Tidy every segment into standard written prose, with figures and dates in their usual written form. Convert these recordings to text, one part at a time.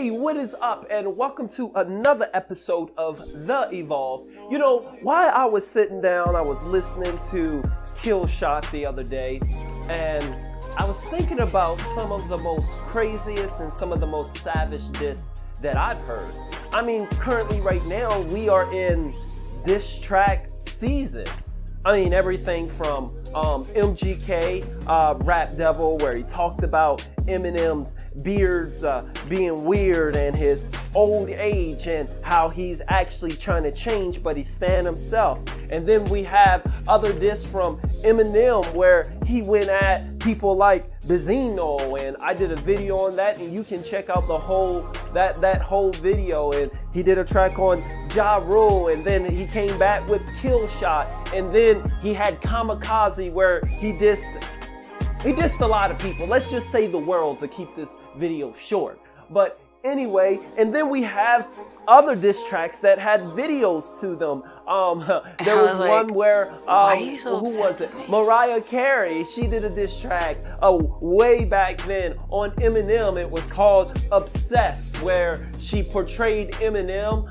Hey, what is up? And welcome to another episode of The Evolve. You know, while I was sitting down, I was listening to Kill Shot the other day, and I was thinking about some of the most craziest and some of the most savage diss that I've heard. I mean, currently right now, we are in diss track season. I mean, everything from MGK, Rap Devil, where he talked about Eminem's beards being weird and his old age and how he's actually trying to change, but he's staying himself. And then we have other diss from Eminem where he went at people like Bizino, and I did a video on that, and you can check out the whole that whole video. And he did a track on Ja Rule, and then he came back with Kill Shot, and then he had Kamikaze where he dissed a lot of people. Let's just say the world to keep this video short. But anyway, and then we have other diss tracks that had videos to them. There was one where who was it? Mariah Carey. She did a diss track way back then on Eminem. It was called Obsessed, where she portrayed Eminem,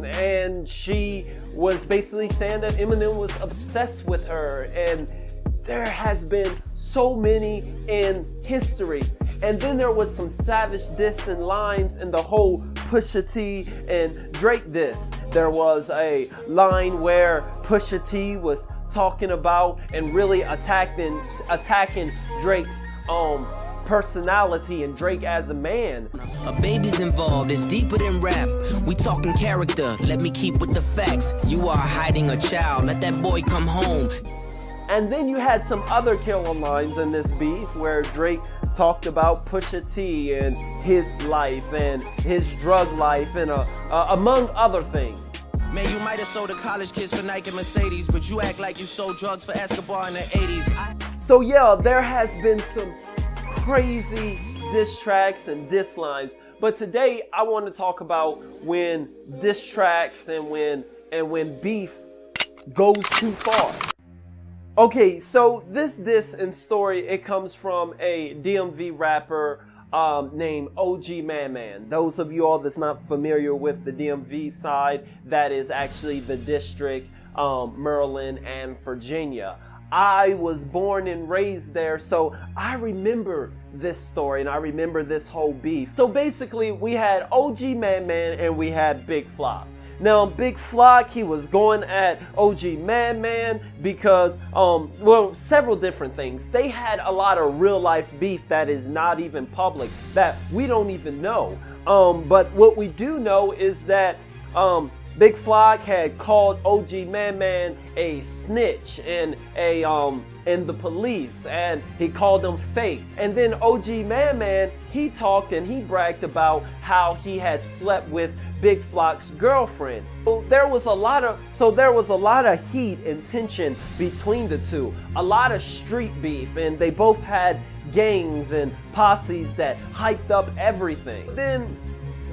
and she was basically saying that Eminem was obsessed with her. And there has been so many in history. And then there was some savage diss and lines in the whole Pusha T and Drake diss. There was a line where Pusha T was talking about and really attacking Drake's personality and Drake as a man. A baby's involved, it's deeper than rap. We talking character, let me keep with the facts. You are hiding a child, let that boy come home. And then you had some other killer lines in this beef where Drake talked about Pusha T and his life and his drug life and among other things. Man, you might have sold the college kids for Nike Mercedes, but you act like you sold drugs for Escobar in the 80s. So yeah, there has been some crazy diss tracks and diss lines. But today I want to talk about when diss tracks and when beef goes too far. Okay, so this diss and story, it comes from a DMV rapper named Ogmanman. Those of you all that's not familiar with the DMV side, that is actually the district, Maryland and Virginia. I was born and raised there, so I remember this story and I remember this whole beef. So basically, we had Ogmanman and we had Big Flock. Now, Big Flock, he was going at Ogmanman because, several different things. They had a lot of real life beef that is not even public, that we don't even know. But what we do know is that Big Flock had called Ogmanman a snitch and the police, and he called them fake. And then Ogmanman, he talked and he bragged about how he had slept with Big Flock's girlfriend. So there was a lot of heat and tension between the two. A lot of street beef, and they both had gangs and posses that hyped up everything. Then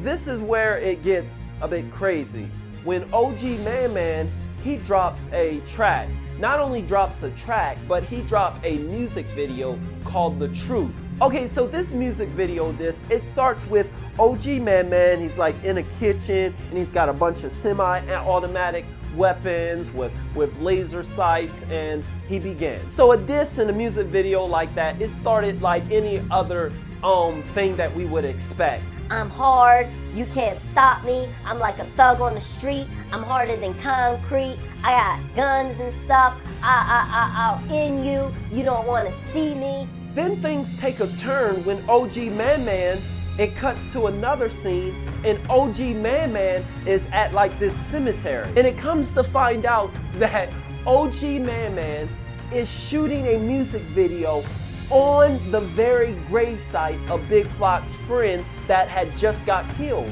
this is where it gets a bit crazy. When Ogmanman, he drops a track. Not only drops a track, but he dropped a music video called The Truth. Okay, so this music video, it starts with Ogmanman. He's like in a kitchen and he's got a bunch of semi-automatic weapons with laser sights, and he began. So a diss in a music video like that, it started like any other thing that we would expect. I'm hard, you can't stop me, I'm like a thug on the street, I'm harder than concrete, I got guns and stuff, I'll end you, you don't want to see me. Then things take a turn when Ogmanman, it cuts to another scene, and Ogmanman is at like this cemetery. And it comes to find out that Ogmanman is shooting a music video on the very gravesite of Big Flock's friend that had just got killed.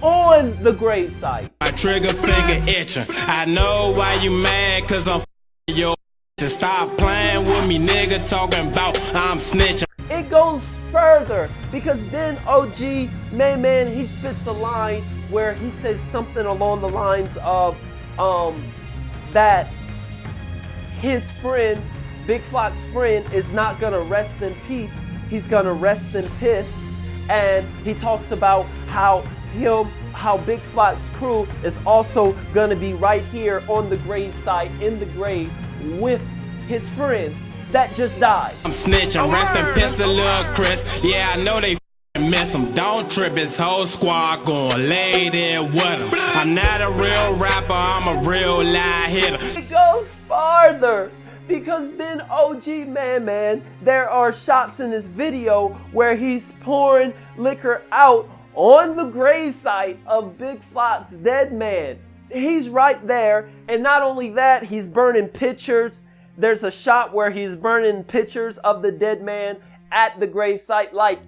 On the gravesite. My trigger finger itching. I know why you mad, cause I'm your. Just stop playing with me, nigga, talking about I'm snitching. It goes further, because then Ogmanman, he spits a line where he says something along the lines of that his friend, Big Flock's friend, is not gonna rest in peace, he's gonna rest in piss. and he talks about how Big Flock's crew is also gonna be right here on the gravesite in the grave with his friend that just died. I'm snitching, rest in peace to Lil' Chris. Yeah, I know they miss him. Don't trip, his whole squad gon' lay there with him. I'm not a real rapper, I'm a real lie hitter. It goes farther, because then Ogmanman, there are shots in this video where he's pouring liquor out on the gravesite of Big Flock's dead man. He's right there, and not only that, he's burning pictures. There's a shot where he's burning pictures of the dead man at the gravesite, like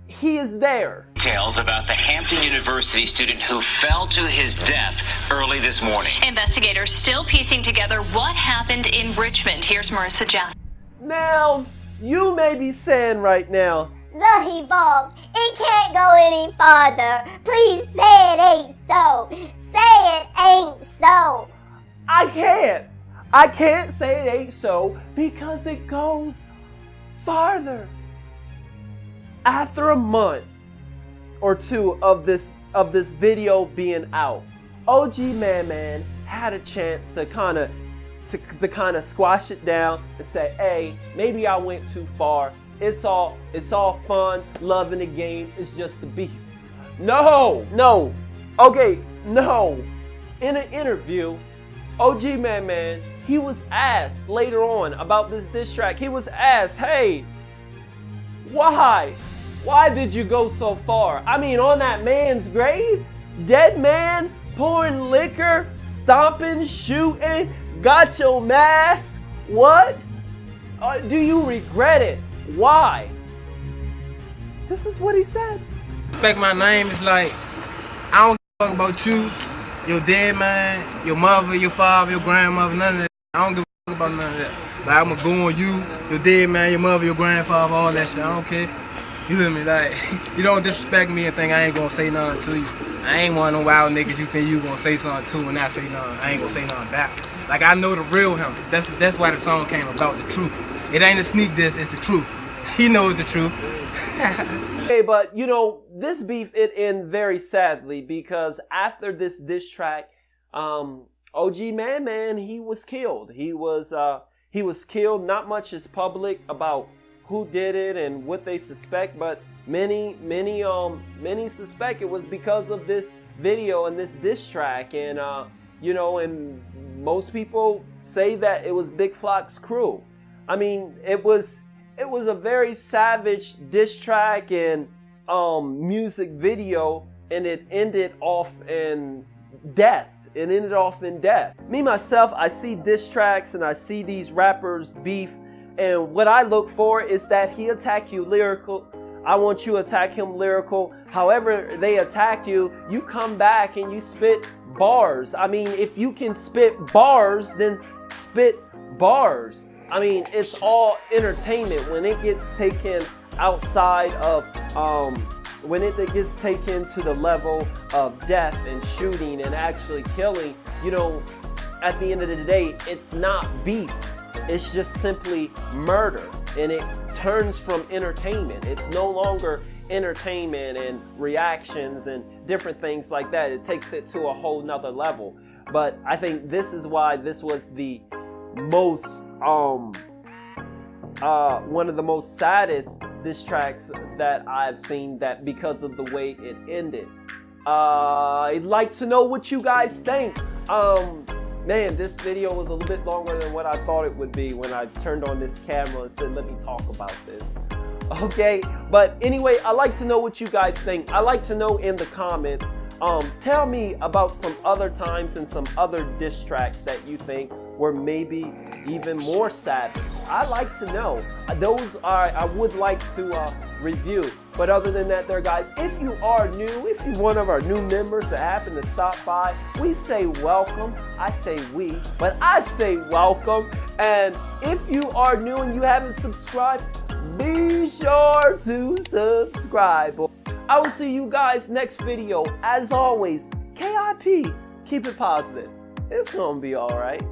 he is there. Details about the Hampton University student who fell to his death early this morning. Investigators still piecing together what happened in Richmond. Here's Marissa Jackson. Now, you may be saying right now, The Evolve, it can't go any farther. Please say it ain't so. Say it ain't so. I can't say it ain't so, because it goes farther. After a month or two of this video being out, Ogmanman had a chance to kind of squash it down and say, hey, maybe I went too far. It's all fun, love in the game. It's just the beef. No. In an interview, Ogmanman, he was asked later on about this diss track. He was asked, hey, why did you go so far? I mean, on that man's grave, dead man, pouring liquor, stomping, shooting, got your mask. What? Do you regret it? Why? This is what he said. Respect my name. It's like, I don't give a fuck about you, your dead man, your mother, your father, your grandmother, none of that. I don't give a fuck about none of that. Like, I'm gonna go on you, your dead man, your mother, your grandfather, all that shit. I don't care. You feel me? Like, you don't disrespect me and think I ain't gonna say nothing to you. I ain't one of them wild niggas you think you gonna say something to and not say nothing. I ain't gonna say nothing back. Like, I know the real him. That's why the song came about, the truth. It ain't a sneak diss, it's the truth. He knows the truth. Okay, but you know, this beef, it ended very sadly, because after this diss track, Ogmanman, he was killed. He was killed. Not much is public about who did it and what they suspect, but many suspect it was because of this video and this diss track, and you know, and most people say that it was Big Flock's crew. I mean, it was a very savage diss track and music video, and it ended off in death. It ended off in death. Me, myself, I see diss tracks and I see these rappers beef, and what I look for is that he attack you lyrical. I want you to attack him lyrical. However they attack you, you come back and you spit bars. I mean, if you can spit bars, then spit bars. I mean, it's all entertainment. When it gets taken outside of, when it gets taken to the level of death and shooting and actually killing, you know, at the end of the day, it's not beef. It's just simply murder. And it turns from entertainment. It's no longer entertainment and reactions and different things like that. It takes it to a whole nother level. But I think this is why this was the most one of the most saddest diss tracks that I've seen, that because of the way it ended. I'd like to know what you guys think. Man, this video was a little bit longer than what I thought it would be when I turned on this camera and said, let me talk about this. Okay, but anyway, I'd like to know what you guys think. I'd like to know in the comments. Tell me about some other times and some other diss tracks that you think were maybe even more savage. I'd like to know. Those I would like to review. But other than that there, guys, if you are new, if you're one of our new members that happen to stop by, we say welcome. I say we, but I say welcome. And if you are new and you haven't subscribed, be sure to subscribe. I will see you guys next video. As always, KIP, keep it positive. It's gonna be all right.